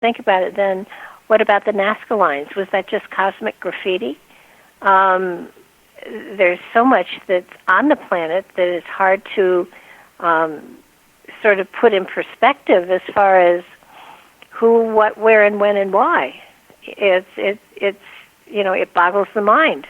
think about it, then what about the Nazca lines? Was that just cosmic graffiti? There's so much that's on the planet that it's hard to sort of put in perspective as far as who, what, where, and when, and why. It's it boggles the mind.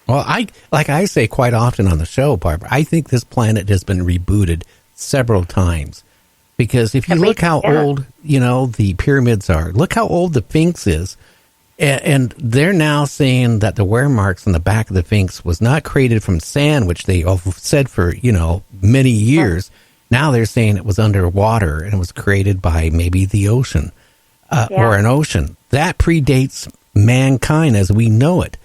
Well, I say quite often on the show, Barbara, I think this planet has been rebooted several times. Because if you look how old, the pyramids are, look how old the Sphinx is. And they're now saying that the wear marks on the back of the Sphinx was not created from sand, which they have said for, many years. Now they're saying it was underwater and it was created by maybe the ocean or an ocean. That predates mankind as we know it.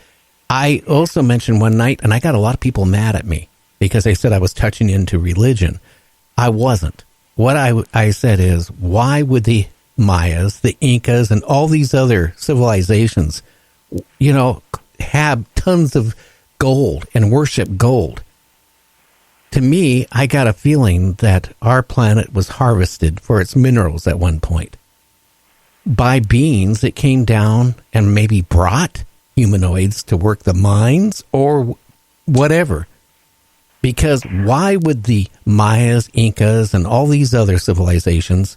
I also mentioned one night, and I got a lot of people mad at me because they said I was touching into religion. I wasn't. What I said is, why would the Mayas, the Incas, and all these other civilizations, have tons of gold and worship gold? To me, I got a feeling that our planet was harvested for its minerals at one point by beings that came down and maybe brought humanoids to work the mines or whatever. Because why would the Mayas, Incas, and all these other civilizations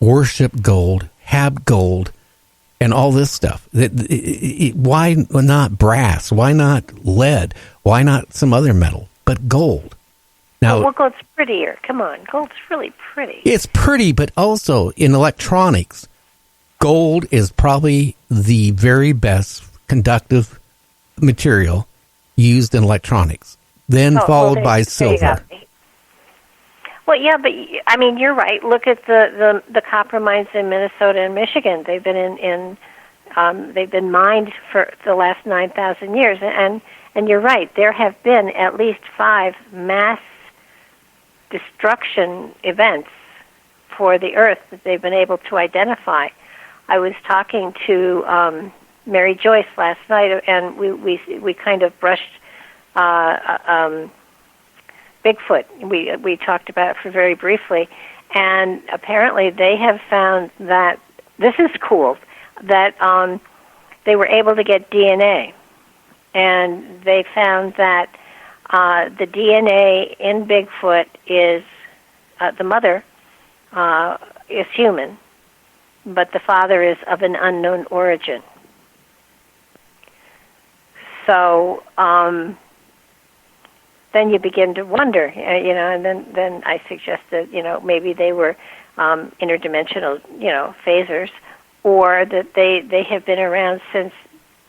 worship gold, have gold, and all this stuff? Why not brass? Why not lead? Why not some other metal? But gold. Now, well, gold's prettier. Come on, gold's really pretty. It's pretty, but also in electronics, gold is probably the very best conductive material used in electronics. Then followed by silver. Well, yeah, but I mean, you're right. Look at the copper mines in Minnesota and Michigan. They've been they've been mined for the last 9,000 years, and you're right. There have been at least 5 mass destruction events for the Earth that they've been able to identify. I was talking to Mary Joyce last night, and we kind of brushed Bigfoot. We talked about it for very briefly, and apparently they have found that, this is cool, that they were able to get DNA, and they found that the DNA in Bigfoot is, the mother is human, but the father is of an unknown origin. So then you begin to wonder, and then I suggested, maybe they were interdimensional, phasers, or that they have been around since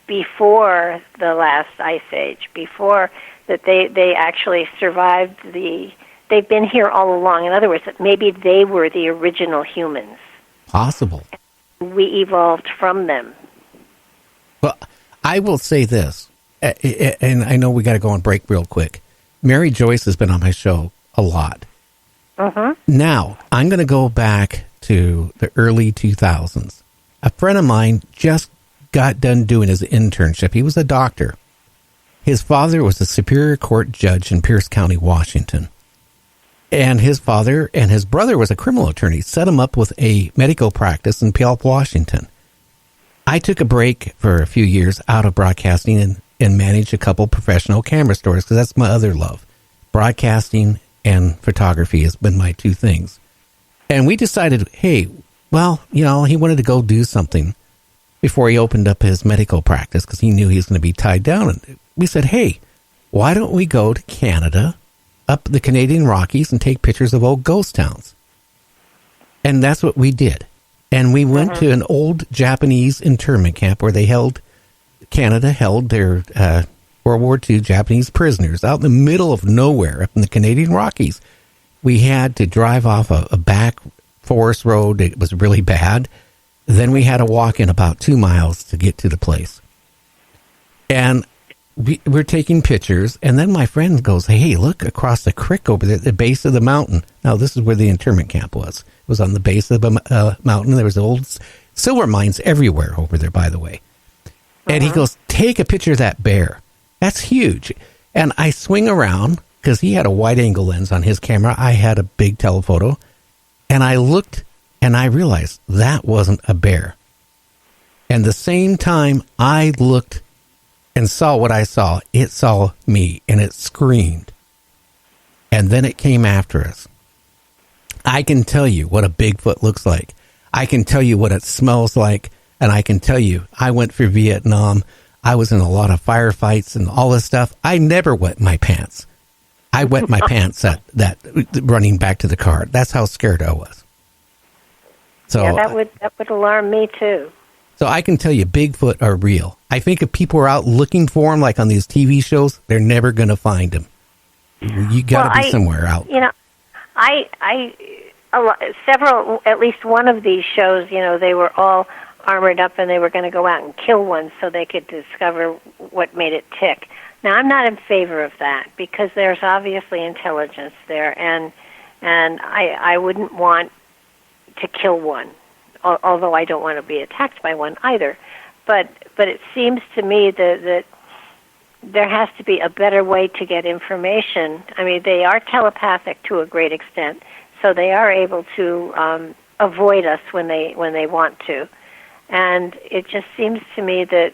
before the last ice age, before that they actually survived they've been here all along. In other words, that maybe they were the original humans. Possible. We evolved from them. Well, I will say this, and I know we got to go on break real quick. Mary Joyce has been on my show a lot. Uh-huh. Now, I'm going to go back to the early 2000s. A friend of mine just got done doing his internship. He was a doctor. His father was a Superior Court judge in Pierce County, Washington. And his father and his brother was a criminal attorney, set him up with a medical practice in Puyallup, Washington. I took a break for a few years out of broadcasting and managed a couple professional camera stores because that's my other love. Broadcasting and photography has been my 2 things. And we decided, hey, well, he wanted to go do something before he opened up his medical practice because he knew he was going to be tied down. And we said, hey, why don't we go to Canada, up the Canadian Rockies, and take pictures of old ghost towns? And that's what we did. And we went to an old Japanese internment camp where Canada held their World War II Japanese prisoners out in the middle of nowhere up in the Canadian Rockies. We had to drive off a back forest road. It was really bad. Then we had to walk in about 2 miles to get to the place. And we're taking pictures, and then my friend goes, hey, look across the creek over there at the base of the mountain. Now, this is where the internment camp was. It was on the base of the mountain. There was old silver mines everywhere over there, by the way. And he goes, take a picture of that bear. That's huge. And I swing around, because he had a wide-angle lens on his camera. I had a big telephoto. And I looked And I realized that wasn't a bear. And the same time I looked and saw what I saw, it saw me and it screamed. And then it came after us. I can tell you what a Bigfoot looks like. I can tell you what it smells like. And I can tell you, I went for Vietnam. I was in a lot of firefights and all this stuff. I never wet my pants. I wet my pants at that running back to the car. That's how scared I was. So yeah, that would alarm me too. So I can tell you, Bigfoot are real. I think if people are out looking for them, like on these TV shows, they're never going to find them. You got to be somewhere out. You know, several, at least one of these shows, you know, they were all armored up and they were going to go out and kill one so they could discover what made it tick. Now, I'm not in favor of that because there's obviously intelligence there, and I wouldn't want to kill one, although I don't want to be attacked by one either. But it seems to me that there has to be a better way to get information. I mean, they are telepathic to a great extent, so they are able to avoid us when they want to. And it just seems to me that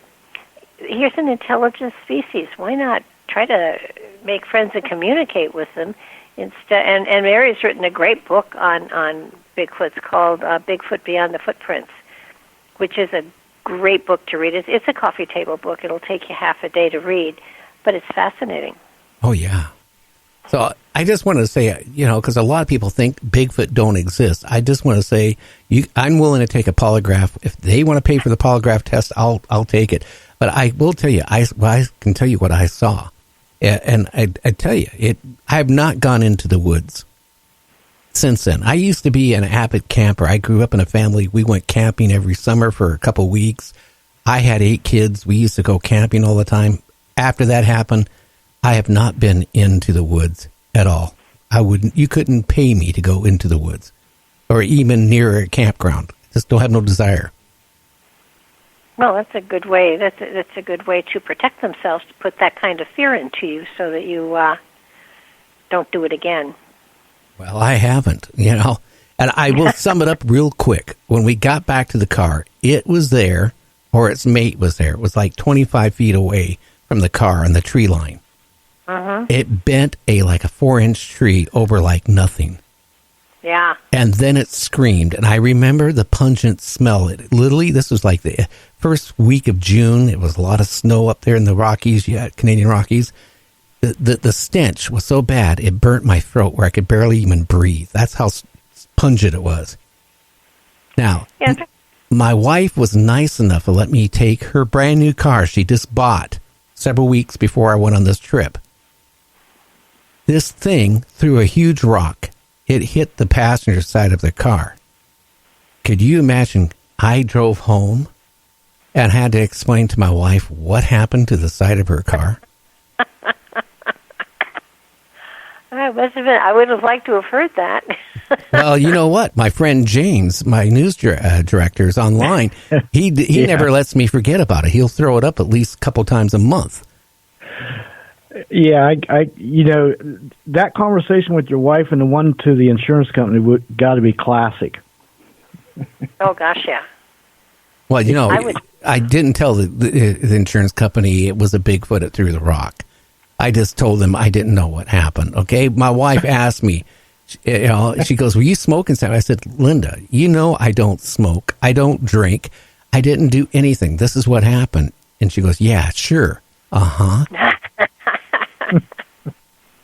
here's an intelligent species. Why not try to make friends and communicate with them instead? And Mary's written a great book on Bigfoot's called Bigfoot Beyond the Footprints, which is a great book to read. It's a coffee table book. It'll take you half a day to read, but it's fascinating. Oh, yeah. So I just want to say, you know, because a lot of people think Bigfoot don't exist. I just want to say I'm willing to take a polygraph. If they want to pay for the polygraph test, I'll take it. But I will tell you, I can tell you what I saw. And I tell you, I have not gone into the woods since then. I used to be an avid camper. I grew up in a family. We went camping every summer for a couple of weeks. I had 8 kids. We used to go camping all the time. After that happened, I have not been into the woods at all. You couldn't pay me to go into the woods or even near a campground. Just don't have no desire. Well, that's a good way. That's a good way to protect themselves, to put that kind of fear into you so that you don't do it again. Well, I haven't, you know. And I will sum it up real quick. When we got back to the car, it was there, or its mate was there. It was like 25 feet away from the car on the tree line. Uh-huh. It bent like a 4-inch tree over like nothing. Yeah. And then it screamed. And I remember the pungent smell. Literally, this was like the first week of June. It was a lot of snow up there in the Rockies, Canadian Rockies. The stench was so bad, it burnt my throat where I could barely even breathe. That's how pungent it was. Now, my wife was nice enough to let me take her brand new car she just bought several weeks before I went on this trip. This thing threw a huge rock. It hit the passenger side of the car. Could you imagine? I drove home and had to explain to my wife what happened to the side of her car. I would have liked to have heard that. Well, you know what? My friend James, my news director, is online. He never lets me forget about it. He'll throw it up at least a couple times a month. Yeah, I you know, that conversation with your wife and the one to the insurance company got to be classic. Oh gosh, yeah. Well, you know, I didn't tell the insurance company it was a Bigfoot that threw the rock. I just told them I didn't know what happened. Okay, my wife asked me, you know, she goes, "Were you smoking something?" I said, "Linda, you know I don't smoke. I don't drink. I didn't do anything. This is what happened." And she goes, "Yeah, sure. Uh-huh."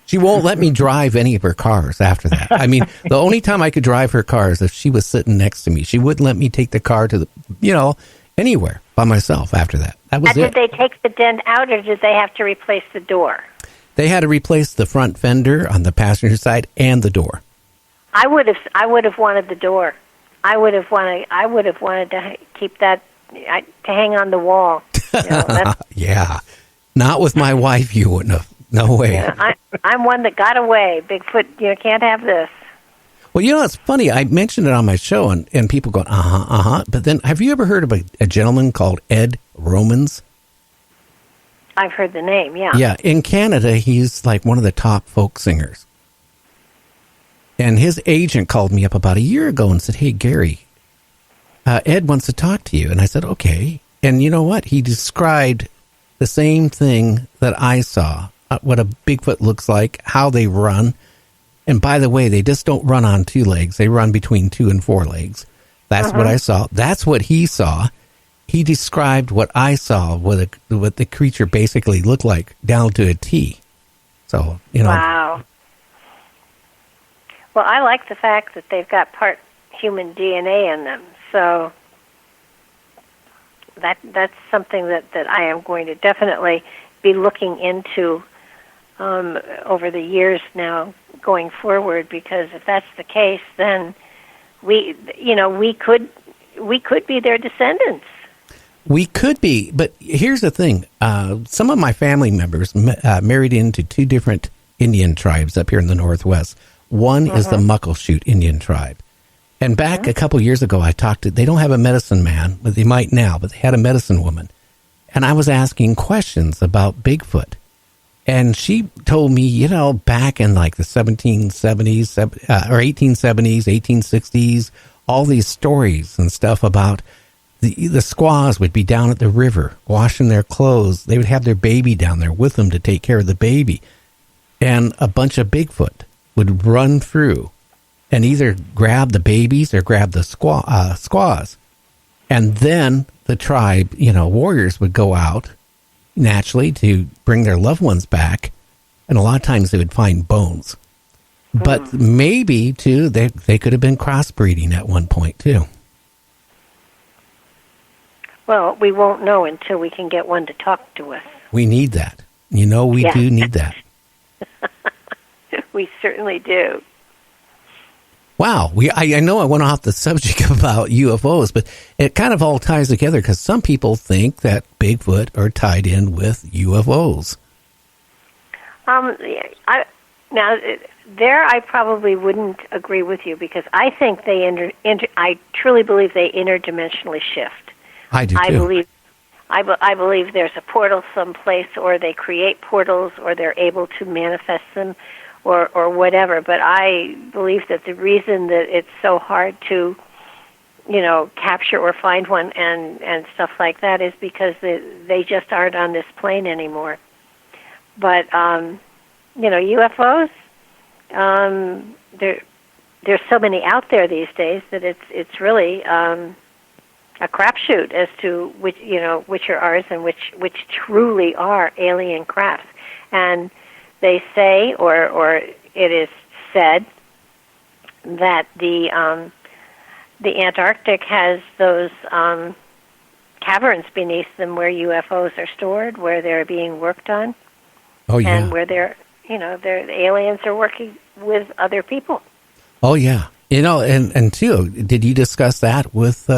She won't let me drive any of her cars after that. I mean, the only time I could drive her car is if she was sitting next to me. She wouldn't let me take the car to anywhere by myself after that. That was it. Did they take the dent out, or did they have to replace the door? They had to replace the front fender on the passenger side and the door. I would have wanted the door. I would have wanted to keep that to hang on the wall. You know, yeah, not with my wife. You wouldn't have. No way. Yeah, I'm one that got away. Bigfoot, you can't have this. Well, you know, it's funny. I mentioned it on my show, and people go, uh-huh. But then, have you ever heard of a gentleman called Ed Romans? I've heard the name, yeah. Yeah, in Canada, he's like one of the top folk singers. And his agent called me up about a year ago and said, "Hey, Gary, Ed wants to talk to you." And I said, "Okay." And you know what? He described the same thing that I saw, what a Bigfoot looks like, how they run. And by the way, they just don't run on 2 legs. They run between 2 and 4 legs. That's what I saw. That's what he saw. He described what I saw, what the creature basically looked like, down to a T. So, Wow. Well, I like the fact that they've got part human DNA in them. So that's something that I am going to definitely be looking into over the years now going forward, because if that's the case, then we could be their descendants. We could be, but here's the thing. Some of my family members married into 2 different Indian tribes up here in the Northwest. One is the Muckleshoot Indian tribe. And back a couple years ago, they don't have a medicine man, but they might now, but they had a medicine woman. And I was asking questions about Bigfoot. And she told me, back in like the 1770s or 1870s, 1860s, all these stories and stuff about the squaws would be down at the river washing their clothes. They would have their baby down there with them to take care of the baby. And a bunch of Bigfoot would run through and either grab the babies or grab the squaws. And then the tribe, warriors would go out naturally to bring their loved ones back. And a lot of times they would find bones. But maybe, too, they could have been crossbreeding at one point, too. Well, we won't know until we can get one to talk to us. We need that. We do need that. We certainly do. Wow. I know I went off the subject about UFOs, but it kind of all ties together because some people think that Bigfoot are tied in with UFOs. I probably wouldn't agree with you, because I think I truly believe they interdimensionally shift. I do too. I believe there's a portal someplace, or they create portals, or they're able to manifest them, or whatever. But I believe that the reason that it's so hard to, capture or find one and stuff like that is because they just aren't on this plane anymore. But UFOs, there's so many out there these days that it's really a crapshoot as to which are ours and which truly are alien crafts. And they say, or it is said, that the Antarctic has those caverns beneath them where UFOs are stored, where they're being worked on. Oh yeah, and where the aliens are working with other people. Oh yeah, and too, did you discuss that with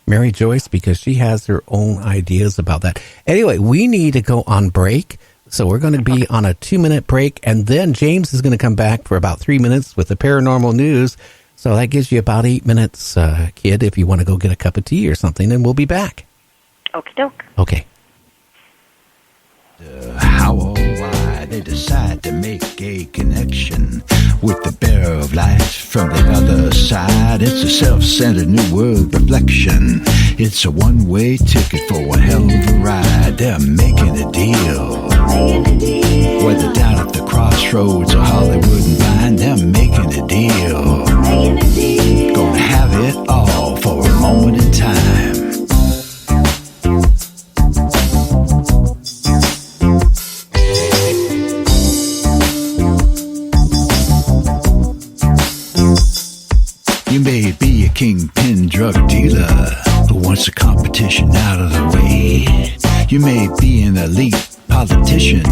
Mary Joyce, because she has her own ideas about that? Anyway, we need to go on break. So we're going to be on a 2-minute break, and then James is going to come back for about 3 minutes with the paranormal news. So that gives you about 8 minutes, kid, if you want to go get a cup of tea or something, and we'll be back. Okie doke. Okay. How or why they decide to make a connection with the bearer of light from the other side. It's a self-centered new world reflection. It's a one-way ticket for a hell of a ride. They're making a deal. Whether down at the crossroads or Hollywood and Vine, they're making a deal. Gonna have it all for a moment in time. You may be a kingpin drug dealer who wants the competition out of the way. You may be an elite politician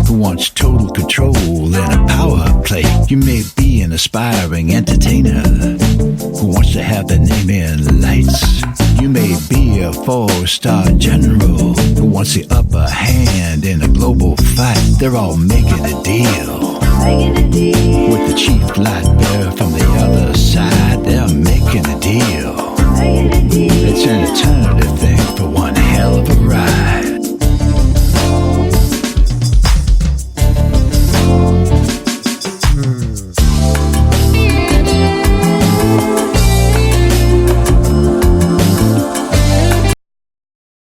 who wants total control and a power play. You may be an aspiring entertainer who wants to have their name in lights. You may be a 4-star general who wants the upper hand in a global fight. They're all making a deal. With the chief light bearer from the other side, they're making a deal. It's an eternal